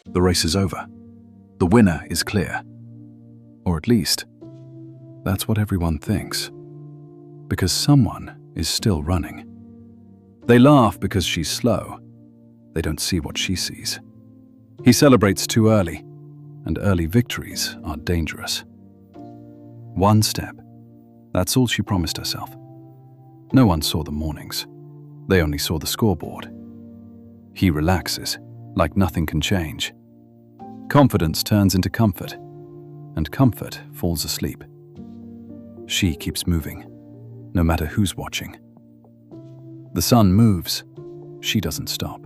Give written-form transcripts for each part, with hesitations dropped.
The race is over. The winner is clear. Or at least, that's what everyone thinks. Because someone is still running. They laugh because she's slow. They don't see what she sees. He celebrates too early, and early victories are dangerous. One step. That's all she promised herself. No one saw the mornings. They only saw the scoreboard. He relaxes, like nothing can change. Confidence turns into comfort, and comfort falls asleep. She keeps moving, no matter who's watching. The sun moves. She doesn't stop.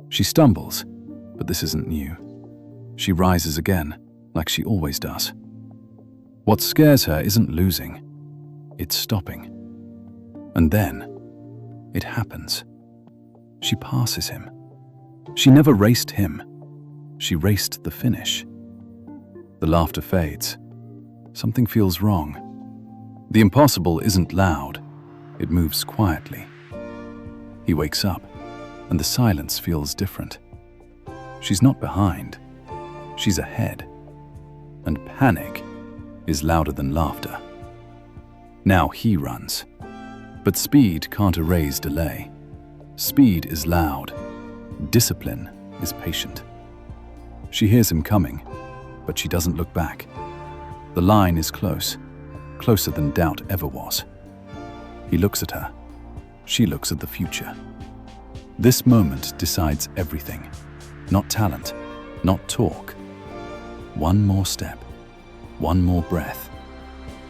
She stumbles, but this isn't new. She rises again, like she always does. What scares her isn't losing, it's stopping. And then, it happens. She passes him. She never raced him. She raced the finish. The laughter fades. Something feels wrong. The impossible isn't loud. It moves quietly. He wakes up, and the silence feels different. She's not behind. She's ahead. And panic is louder than laughter. Now he runs. But speed can't erase delay. Speed is loud. Discipline is patient. She hears him coming, but she doesn't look back. The line is close, closer than doubt ever was. He looks at her. She looks at the future. This moment decides everything. Not talent, not talk. One more step, one more breath,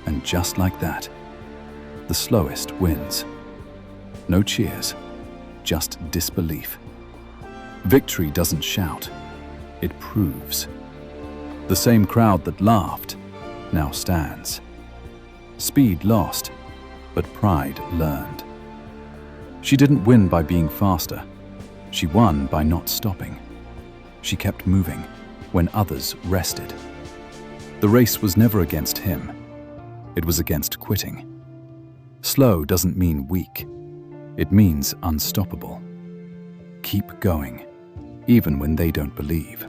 and just like that, the slowest wins. No cheers, just disbelief. Victory doesn't shout, it proves. The same crowd that laughed now stands. Speed lost, but pride learned. She didn't win by being faster. She won by not stopping. She kept moving when others rested. The race was never against him. It was against quitting. Slow doesn't mean weak. It means unstoppable. Keep going, even when they don't believe.